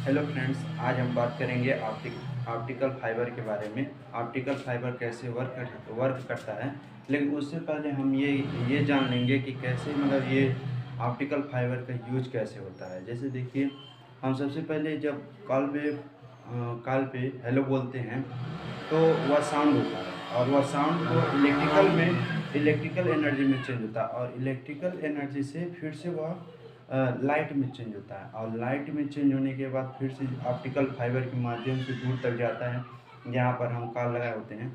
Hello friends, आज हम बात करेंगे ऑप्टिकल फाइबर के बारे में। ऑप्टिकल फाइबर कैसे वर्क करता है। लेकिन उससे पहले हम ये जान लेंगे कि कैसे मतलब ये ऑप्टिकल फाइबर का यूज कैसे होता है। जैसे देखिए, हम सबसे पहले जब कॉल पे हेलो बोलते हैं तो वह साउंड होता है और वह साउंड को इलेक्ट्रिकल एनर्जी में चेंज होता है और इलेक्ट्रिकल एनर्जी से फिर से वह लाइट में चेंज होता है और लाइट में चेंज होने के बाद फिर से ऑप्टिकल फाइबर के माध्यम से दूर तक जाता है जहाँ पर हम कॉल लगाए होते हैं।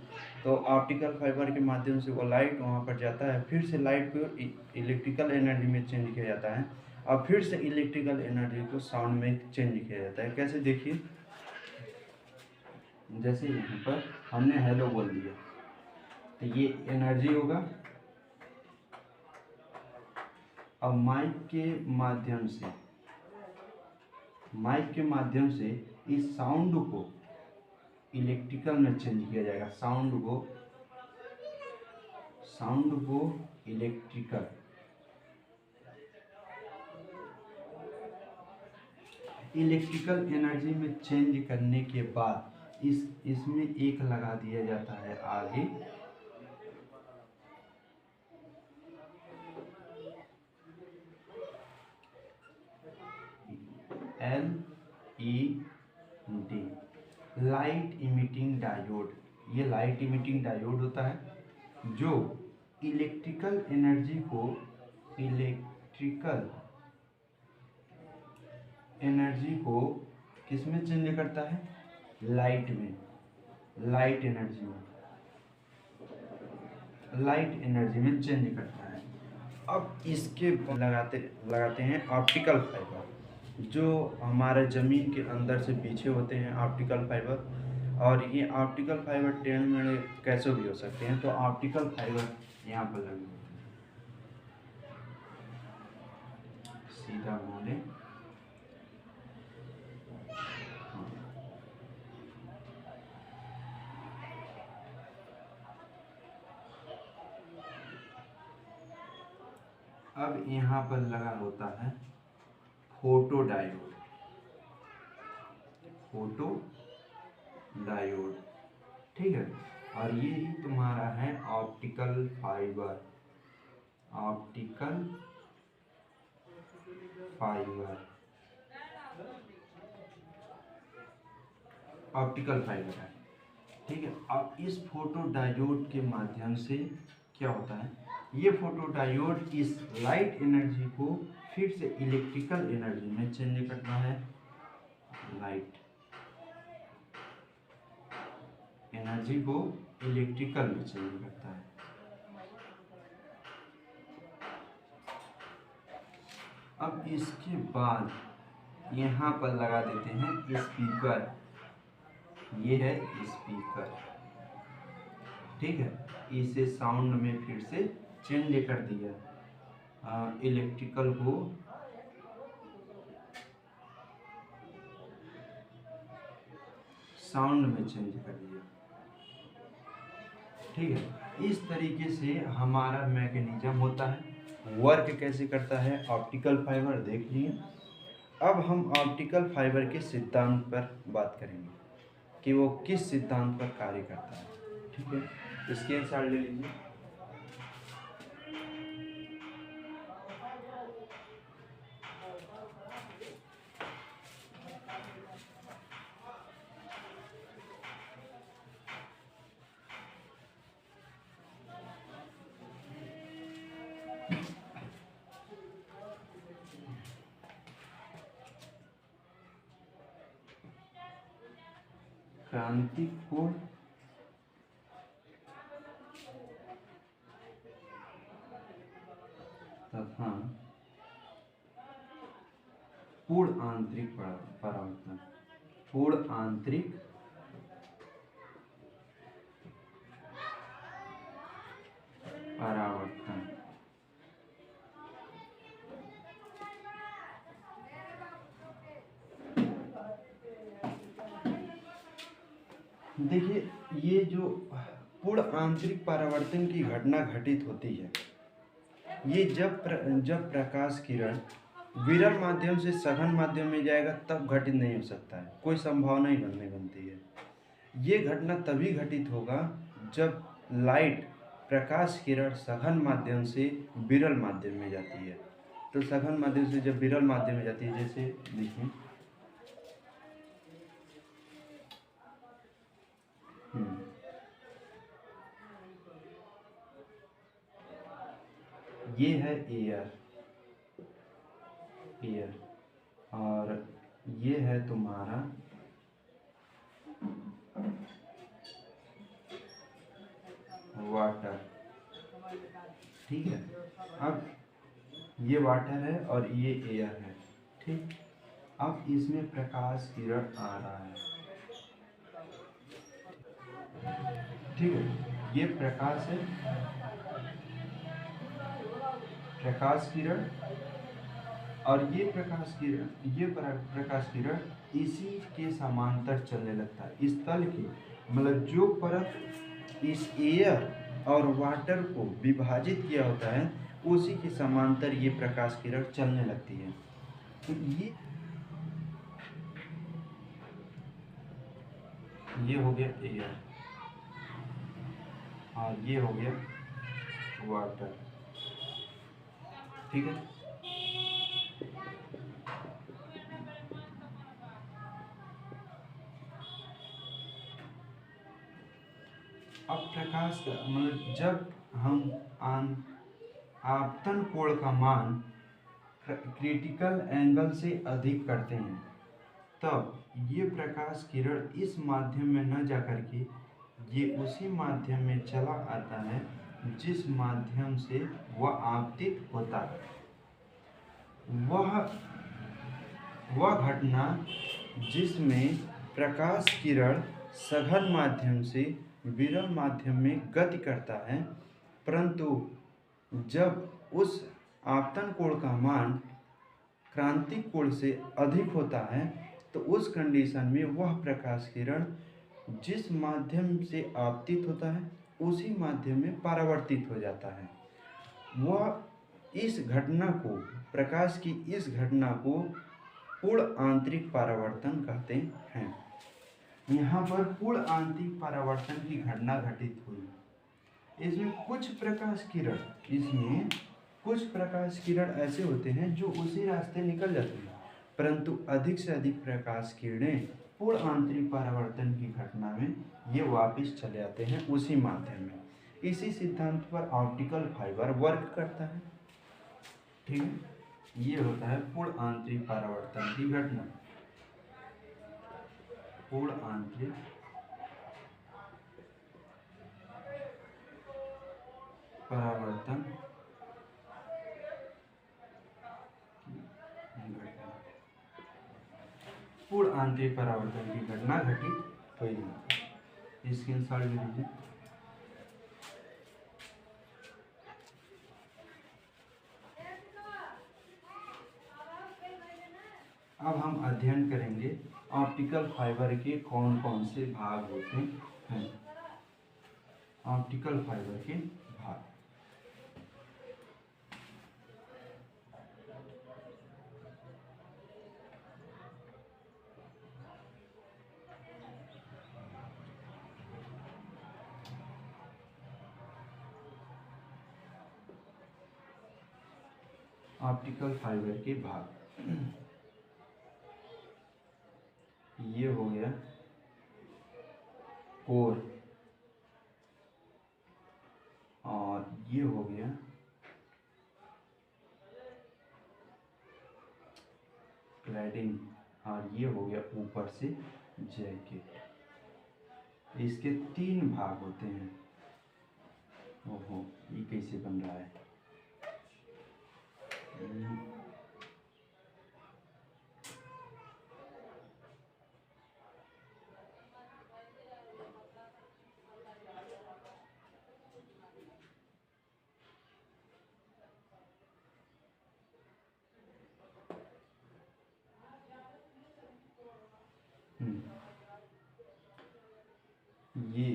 तो ऑप्टिकल फाइबर के माध्यम से वो लाइट वहाँ पर जाता है, फिर से लाइट को इलेक्ट्रिकल एनर्जी में चेंज किया जाता है और फिर से इलेक्ट्रिकल एनर्जी को साउंड में चेंज किया जाता है। कैसे देखिए, जैसे यहाँ पर हमने हेलो बोल दिया तो ये एनर्जी होगा और माइक के माध्यम से इस साउंड को इलेक्ट्रिकल में चेंज किया जाएगा। साउंड को इलेक्ट्रिकल एनर्जी में चेंज करने के बाद इसमें एक लगा दिया जाता है आगे LED, लाइट इमिटिंग डायोड। ये लाइट इमिटिंग डायोड होता है जो इलेक्ट्रिकल एनर्जी को किस में चेंज करता है? लाइट एनर्जी में चेंज करता है। अब इसके लगाते हैं ऑप्टिकल फाइबर, जो हमारे ज़मीन के अंदर से पीछे होते हैं ऑप्टिकल फाइबर। और ये ऑप्टिकल फाइबर टेढ़े मेढ़े कैसे भी हो सकते हैं, तो ऑप्टिकल फाइबर यहाँ पर लगे होते हैं। सीधा मोड़े, अब यहाँ पर लगा होता है फोटो डायोड, ठीक है। और ये ही तुम्हारा है ऑप्टिकल फाइबर। है, ठीक है। अब इस फोटो डायोड के माध्यम से क्या होता है, ये फोटो डायोड इस लाइट एनर्जी को फिर से इलेक्ट्रिकल एनर्जी में चेंज करता है। लाइट एनर्जी को इलेक्ट्रिकल में चेंज करता है। अब इसके बाद यहाँ पर लगा देते हैं स्पीकर। ये है स्पीकर, ठीक है। इसे साउंड में फिर से चेंज कर दिया, इलेक्ट्रिकल को साउंड में चेंज कर दिया, ठीक है। इस तरीके से हमारा मैकेनिज्म होता है। वर्क कैसे करता है ऑप्टिकल फाइबर देख लिए। अब हम ऑप्टिकल फाइबर के सिद्धांत पर बात करेंगे कि वो किस सिद्धांत पर कार्य करता है, ठीक है। स्क्रीनशॉट ले लीजिए। क्रांतिपूर्ण तथा पूर्ण आंतरिक परावर्तन। देखिए, ये जो पूर्ण आंतरिक परावर्तन की घटना घटित होती है, ये जब प्रकाश किरण विरल माध्यम से सघन माध्यम में जाएगा तब घटित नहीं हो सकता है, कोई संभावना ही बनती है। ये घटना तभी घटित होगा जब लाइट प्रकाश किरण सघन माध्यम से विरल माध्यम में जाती है। तो सघन माध्यम से जब विरल माध्यम में जाती है, जैसे देखिए ये है एयर और ये है तुम्हारा वाटर, ठीक है। अब ये वाटर है और ये एयर है, ठीक। अब इसमें प्रकाश किरण आ रहा है, ठीक है। ये प्रकाश है, प्रकाश किरण, और ये प्रकाश किरण इसी के समांतर चलने लगता है। इस तल की मतलब जो परत इस एयर और वाटर को विभाजित किया होता है उसी के समांतर ये प्रकाश किरण चलने लगती है। तो ये हो गया एयर और ये हो गया वाटर, ठीक है। अब प्रकाश का मतलब जब हम आपतन कोण का मान क्रिटिकल एंगल से अधिक करते हैं तब ये प्रकाश किरण इस माध्यम में न जाकर के ये उसी माध्यम में चला आता है जिस माध्यम से वह आपतित होता है। वह घटना जिसमें प्रकाश किरण सघन माध्यम से विरल माध्यम में गति करता है, परंतु जब उस आपतन कोण का मान क्रांतिक कोण से अधिक होता है तो उस कंडीशन में वह प्रकाश किरण जिस माध्यम से आपतित होता है उसी माध्यम में परावर्तित हो जाता है। वह इस घटना को, प्रकाश की इस घटना को पूर्ण आंतरिक परावर्तन कहते हैं। यहाँ पर पूर्ण आंतरिक परावर्तन की घटना घटित हुई। इसमें कुछ प्रकाश किरण ऐसे होते हैं जो उसी रास्ते निकल जाते हैं, परंतु अधिक से अधिक प्रकाश किरणें पूर्ण आंतरिक परावर्तन की घटना में ये वापस चले आते हैं उसी माध्यम में। इसी सिद्धांत पर ऑप्टिकल फाइबर वर्क करता है, ठीक है। ये होता है पूर्ण आंतरिक परावर्तन की घटना। पूर्ण आंतरिक परावर्तन पूर्ण आंतरिक परावर्तन की घटना घटित हुई। स्क्रीनशॉट ले लीजिए। अब हम अध्ययन करेंगे ऑप्टिकल फाइबर के कौन कौन से भाग होते हैं। ऑप्टिकल फाइबर के भाग, ऑप्टिकल फाइबर के भाग, ये हो गया कोर और ये हो गया क्लैडिंग और ये हो गया ऊपर से जैकेट। इसके 3 भाग होते हैं। ओहो, ये कैसे बन रहा है? ये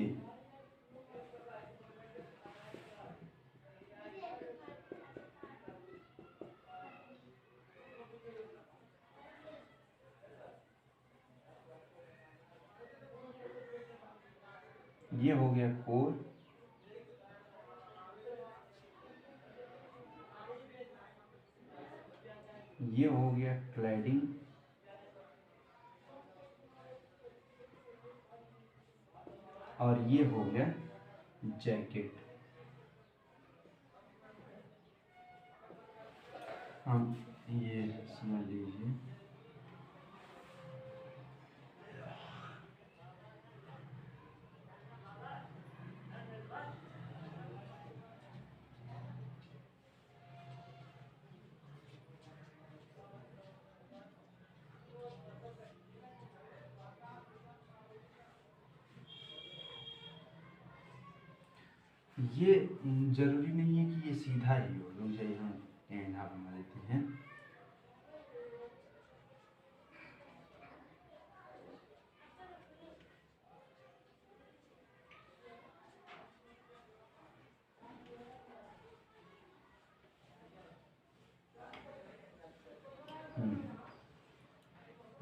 ये हो गया कोर, ये हो गया क्लैडिंग, और ये हो गया जैकेट। हम ये समझ लीजिए, ये जरूरी नहीं है कि ये सीधा ही हो, मुझे हम यहाँ बना देते हैं।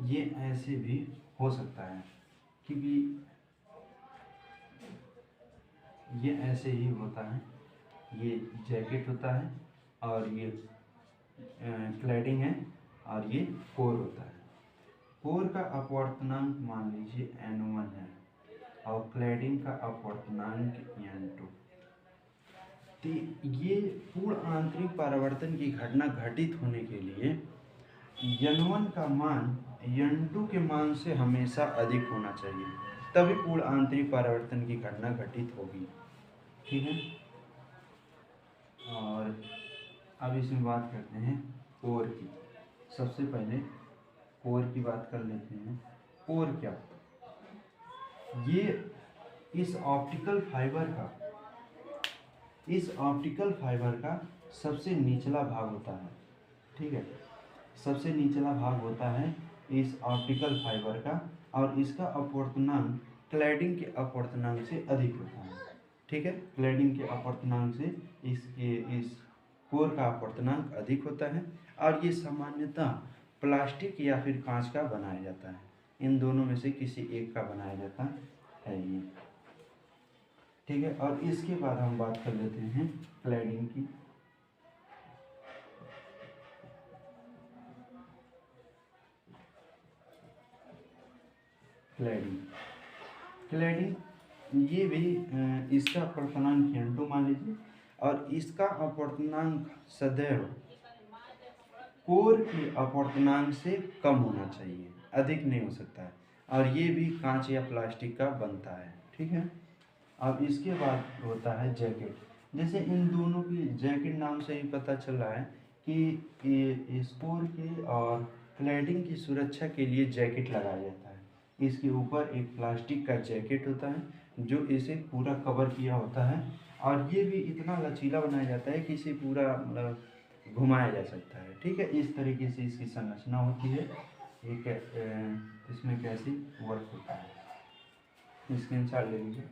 ये ऐसे भी हो सकता है, क्योंकि ये ऐसे ही होता है, ये जैकेट होता है और ये क्लैडिंग है और ये कोर होता है। कोर का अपवर्तनांक मान लीजिए N1 है और क्लैडिंग का अपवर्तनांक N2। तो ये पूर्ण आंतरिक परावर्तन की घटना घटित होने के लिए N1 का मान N2 के मान से हमेशा अधिक होना चाहिए, तभी पूर्ण आंतरिक परावर्तन की घटना घटित होगी। ठीक है, और अब इसमें बात करते हैं कोर की। सबसे पहले कोर की बात कर लेते हैं। कोर क्या, ये इस ऑप्टिकल फाइबर का सबसे निचला भाग होता है। ठीक है, सबसे निचला भाग होता है इस ऑप्टिकल फाइबर का, और इसका अपवर्तनांक क्लैडिंग के अपवर्तनांक से अधिक होता है। ठीक है, क्लैडिंग के अपवर्तनांक से इस कोर का अपवर्तनांक अधिक होता है, और ये सामान्यतः प्लास्टिक या फिर कांच का बनाया जाता है। इन दोनों में से किसी एक का बनाया जाता है ये। ठीक है, और इसके बाद हम बात कर लेते हैं क्लैडिंग की। क्लैडिंग ये भी इसका अपवर्तनांक N2 मान लीजिए, और इसका अपवर्तनांक सदैव कोर के अपवर्तनांक से कम होना चाहिए, अधिक नहीं हो सकता है, और ये भी कांच या प्लास्टिक का बनता है। ठीक है, अब इसके बाद होता है जैकेट। जैसे इन दोनों की जैकेट नाम से ही पता चल रहा है कि ये स्कोर के और क्लैडिंग की सुरक्षा के लिए जैकेट लगाया जाता है। इसके ऊपर एक प्लास्टिक का जैकेट होता है जो इसे पूरा कवर किया होता है, और ये भी इतना लचीला बनाया जाता है कि इसे पूरा मतलब घुमाया जा सकता है। ठीक है, इस तरीके से इसकी संरचना होती है। एक इसमें कैसे वर्क होता है, स्क्रीनशॉट ले लीजिए।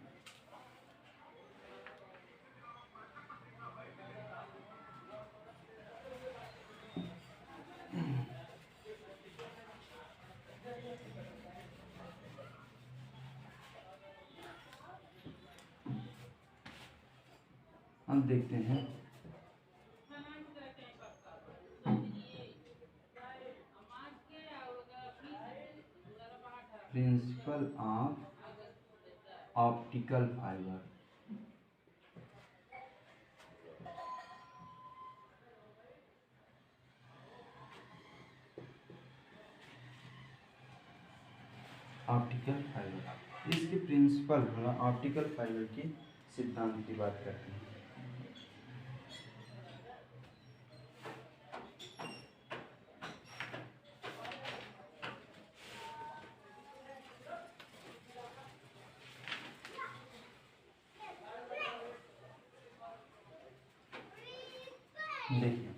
हम देखते हैं principle of optical fibre. Optical fibre, इसके प्रिंसिपल मतलब ऑप्टिकल फाइबर की सिद्धांत की बात करते हैं। देखिए,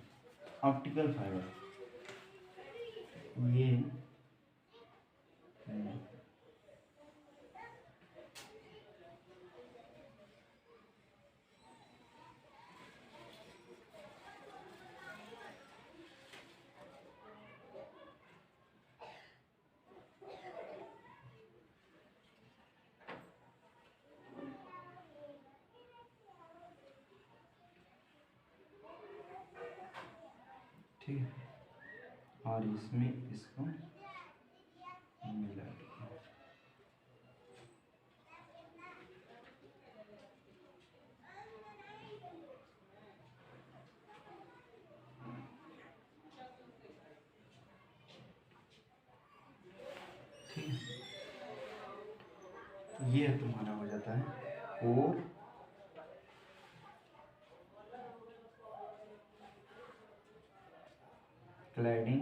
ऑप्टिकल फाइबर ये ठीक है, और इसमें इसको मिला दिया। ठीक है, ये तुम्हारा हो जाता है और क्लैडिंग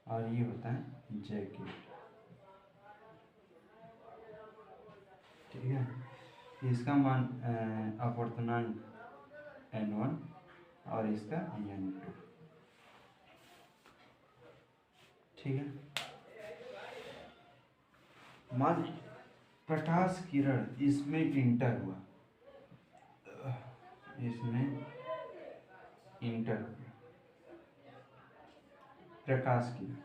और ये होता है जैकेट। ठीक है, इसका मान अपर्तनांक N1 और इसका N2। ठीक है, मान प्रकाश किरण इसमें इंटर हुआ, इसमें इंटर हुआ प्रकाश किरण,